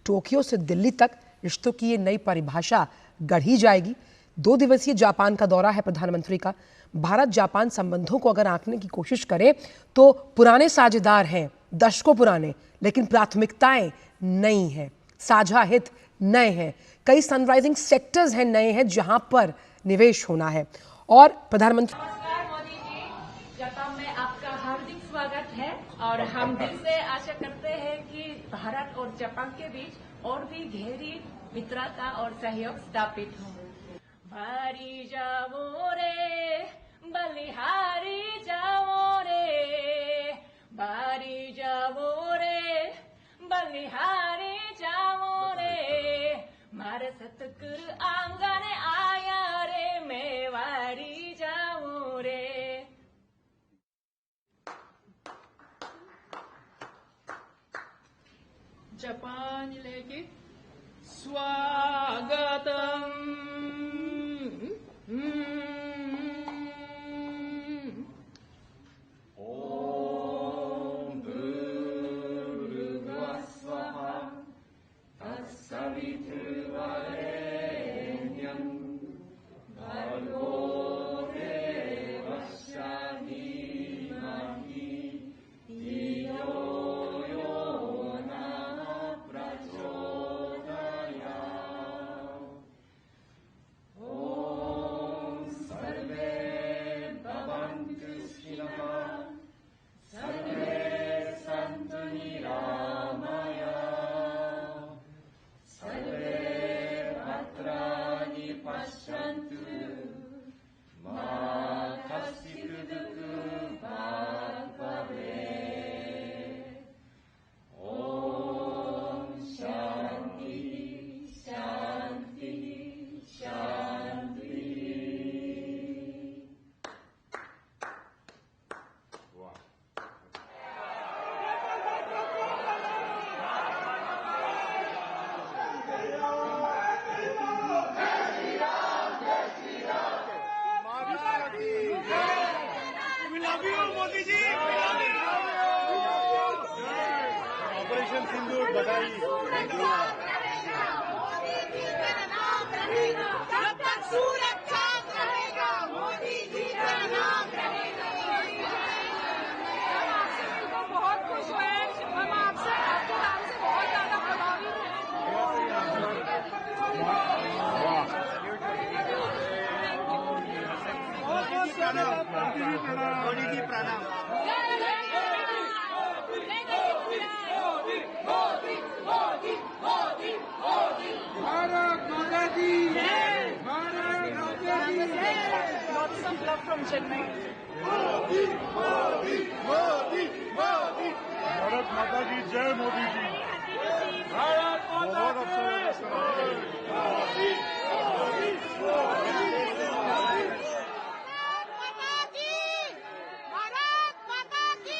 Tokyo से दिल्ली तक रिश्तों की ये नई परिभाषा गढ़ी जाएगी। 2 दिवसीय जापान का दौरा है प्रधानमंत्री का। भारत जापान संबंधों को अगर आंकने की कोशिश करें तो पुराने साझेदार हैं, दशकों पुराने, लेकिन प्राथमिकताएं नई हैं, साझा हित नए हैं, कई सनराइजिंग सेक्टर्स हैं नए हैं जहां पर निवेश होना है। और प्रधानमंत्री नमस्कार मोदी जी, जापान में आपका हार्दिक स्वागत है और हम दिल से आशा करते हैं कि भारत और जापान के बीच और भी गहरी मित्रता और सहयोग स्थापित हो। भारी जाओ रे बलिहारी जाओ रे, भारी जाओ रे बलिहारी जाओ रे, मारे सतगुरु आंगने आया रे मेवारी जाओ रे। जपानिलेಗೆ स्वागतम। ओम भूर्भुवः स्वः तत्सवितुर्वरेण्यं भर्गो देवस्य धीमहि धियो यो नः प्रचोदयात्। ॐ सर्वे भवन्तु सुखिनः, सर्वे सन्तु निरामयाः, सर्वे भद्राणि पश्यन्तु, मा कश्चित् दुःखभाग् भवेत्। ॐ शान्ति शान्ति शान्ति। ऑपरेशन सिंदूर बधाई। मोदी जी का नाम रहेगा, जब तक सूरज चांद रहेगा, मोदी जी का नाम रहेगा। हम आपसे मिलकर बहुत खुश हुए हैं, हम आपसे आपके नाम से बहुत ज्यादा प्रभावित हैं। मोदी जी प्रणाम। भारत माता की जय, भारत माता की जय। Lots of love from Chennai. Modi Modi Modi Modi. Bharat माता की जय मोदी जी। भारत माता की जय। मोदी मोदी मोदी। भारत माता की।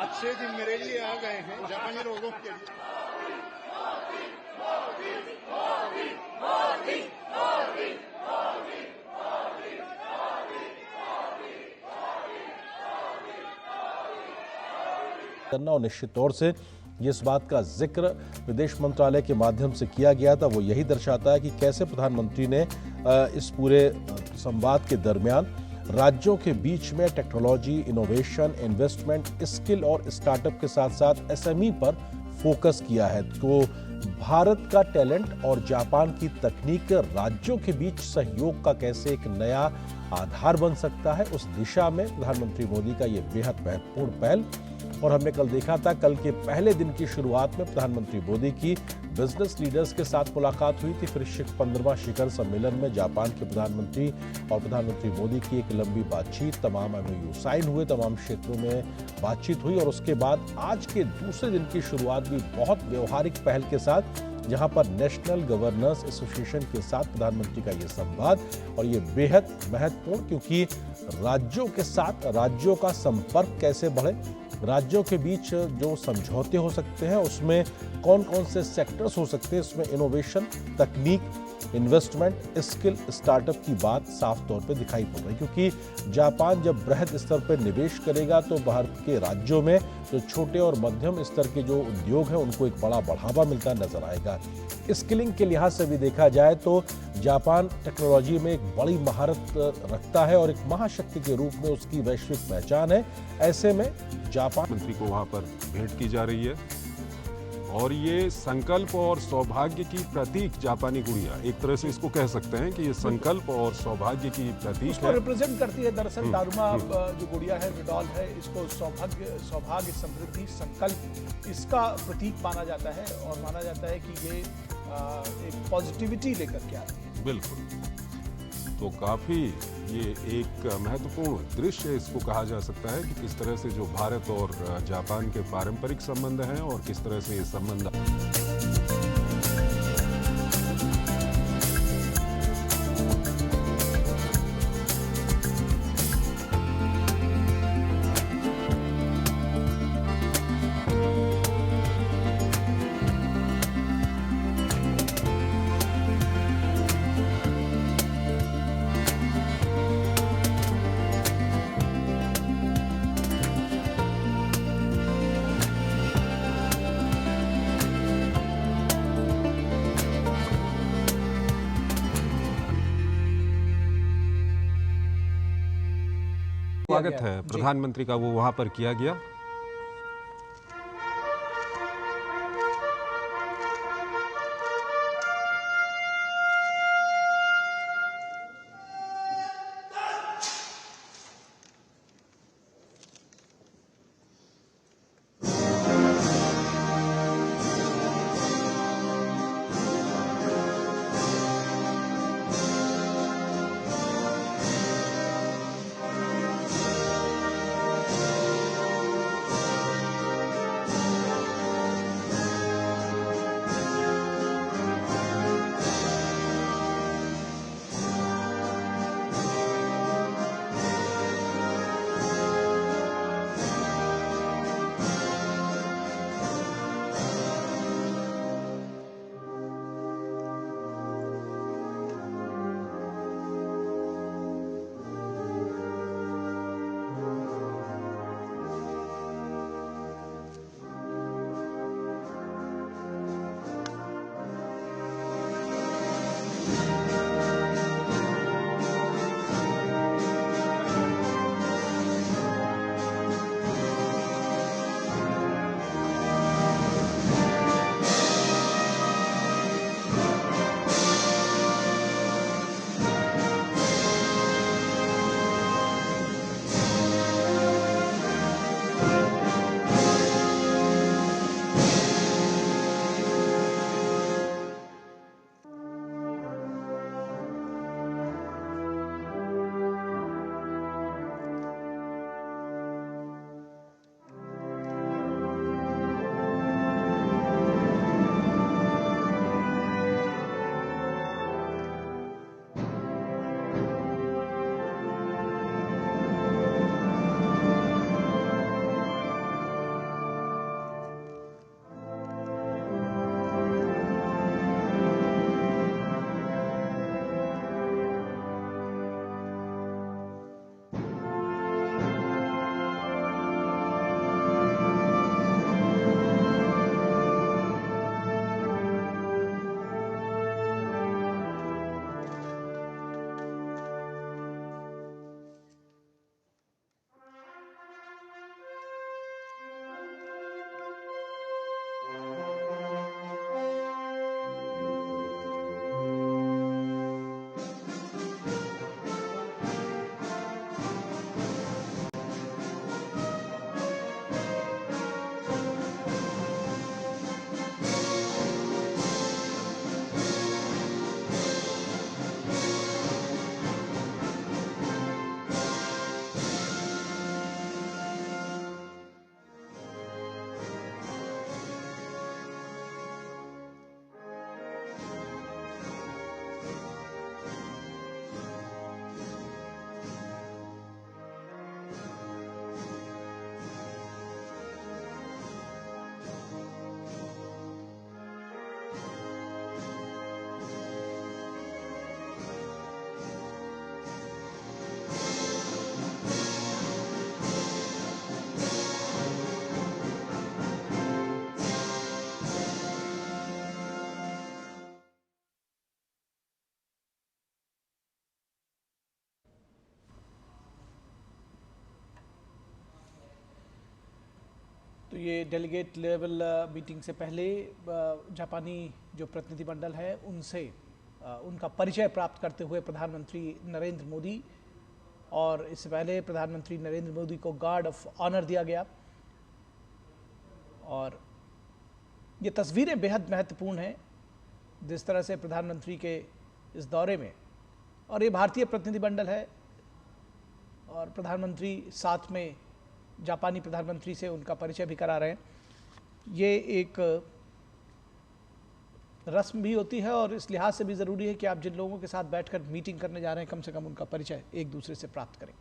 अच्छे दिन मेरे लिए आ गए हैं जापानी लोगों के लिए। करना, और निश्चित तौर से इस बात का जिक्र विदेश मंत्रालय के माध्यम से किया गया था। वो यही दर्शाता है कि कैसे प्रधानमंत्री ने इस पूरे संवाद के दरमियान राज्यों के बीच में टेक्नोलॉजी, इनोवेशन, इन्वेस्टमेंट, स्किल और स्टार्टअप के साथ साथ एसएमई पर फोकस किया है। तो भारत का टैलेंट और जापान की तकनीक राज्यों के बीच सहयोग का कैसे एक नया आधार बन सकता है, उस दिशा में प्रधानमंत्री मोदी का ये बेहद महत्वपूर्ण पहल। और हमने कल देखा था, कल के पहले दिन की शुरुआत में प्रधानमंत्री मोदी की बिजनेस लीडर्स के साथ मुलाकात हुई थी। फिर 15वां शिखर सम्मेलन में जापान के प्रधानमंत्री और प्रधानमंत्री मोदी की एक लंबी बातचीत, तमाम एमओयू साइन हुए, तमाम क्षेत्रों में बातचीत हुई। और उसके बाद आज के दूसरे दिन की शुरुआत भी बहुत व्यवहारिक पहल के साथ, जहां पर नेशनल गवर्नर्स एसोसिएशन के साथ प्रधानमंत्री का ये संवाद, और ये बेहद महत्वपूर्ण, क्योंकि राज्यों के साथ राज्यों का संपर्क कैसे बढ़े, राज्यों के बीच जो समझौते हो सकते हैं उसमें कौन कौन से सेक्टर्स हो सकते हैं, इसमें इनोवेशन, तकनीक, इन्वेस्टमेंट, स्किल, स्टार्टअप की बात साफ तौर पे दिखाई पड़ रही है। क्योंकि जापान जब बृहद स्तर पर निवेश करेगा तो भारत के राज्यों में जो छोटे और मध्यम स्तर के जो उद्योग हैं उनको एक बड़ा बढ़ावा मिलता नजर आएगा। स्किलिंग के लिहाज से भी देखा जाए तो जापान टेक्नोलॉजी में एक बड़ी महारत रखता है और एक महाशक्ति के रूप में उसकी वैश्विक पहचान है। ऐसे में जापान मंत्री को वहां पर भेंट की जा रही है और ये संकल्प और सौभाग्य की प्रतीक जापानी गुड़िया, एक तरह से इसको कह सकते हैं कि ये संकल्प और सौभाग्य की प्रतीक उसको है। रिप्रेजेंट करती है। दरअसल दारुमा जो गुड़िया है, जो डॉल है, इसको सौभाग्य, समृद्धि, संकल्प, इसका प्रतीक माना जाता है और माना जाता है कि ये एक पॉजिटिविटी लेकर के आती है। बिल्कुल, तो काफी ये एक महत्वपूर्ण दृश्य इसको कहा जा सकता है कि किस तरह से जो भारत और जापान के पारंपरिक संबंध हैं और किस तरह से ये संबंध स्वागत है प्रधानमंत्री का वो वहां पर किया गया। तो ये डेलीगेट लेवल मीटिंग से पहले जापानी जो प्रतिनिधिमंडल है उनसे उनका परिचय प्राप्त करते हुए प्रधानमंत्री नरेंद्र मोदी, और इससे पहले प्रधानमंत्री नरेंद्र मोदी को गार्ड ऑफ ऑनर दिया गया। और ये तस्वीरें बेहद महत्वपूर्ण हैं जिस तरह से प्रधानमंत्री के इस दौरे में, और ये भारतीय प्रतिनिधिमंडल है और प्रधानमंत्री साथ में जापानी प्रधानमंत्री से उनका परिचय भी करा रहे हैं। ये एक रस्म भी होती है और इस लिहाज से भी ज़रूरी है कि आप जिन लोगों के साथ बैठकर मीटिंग करने जा रहे हैं कम से कम उनका परिचय एक दूसरे से प्राप्त करें।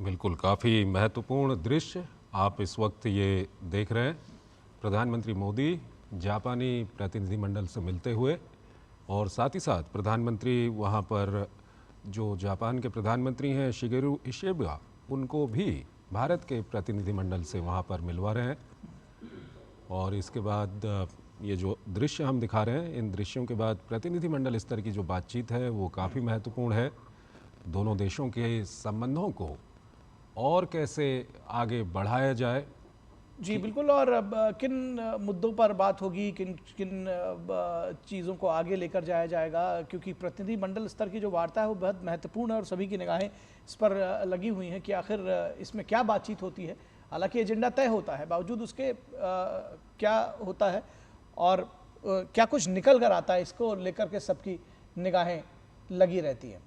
बिल्कुल, काफ़ी महत्वपूर्ण दृश्य आप इस वक्त ये देख रहे हैं। प्रधानमंत्री मोदी जापानी प्रतिनिधिमंडल से मिलते हुए, और साथ ही साथ प्रधानमंत्री वहाँ पर जो जापान के प्रधानमंत्री हैं शिगेरू इशिबा, उनको भी भारत के प्रतिनिधिमंडल से वहाँ पर मिलवा रहे हैं। और इसके बाद ये जो दृश्य हम दिखा रहे हैं, इन दृश्यों के बाद प्रतिनिधिमंडल स्तर की जो बातचीत है वो काफ़ी महत्वपूर्ण है। दोनों देशों के संबंधों को और कैसे आगे बढ़ाया जाए। जी बिल्कुल, और अब किन मुद्दों पर बात होगी, किन किन चीज़ों को आगे लेकर जाया जाएगा, क्योंकि प्रतिनिधिमंडल स्तर की जो वार्ता है वो बहुत महत्वपूर्ण है और सभी की निगाहें इस पर लगी हुई हैं कि आखिर इसमें क्या बातचीत होती है। हालांकि एजेंडा तय होता है, बावजूद उसके क्या होता है और क्या कुछ निकल कर आता है, इसको लेकर के सबकी निगाहें लगी रहती हैं।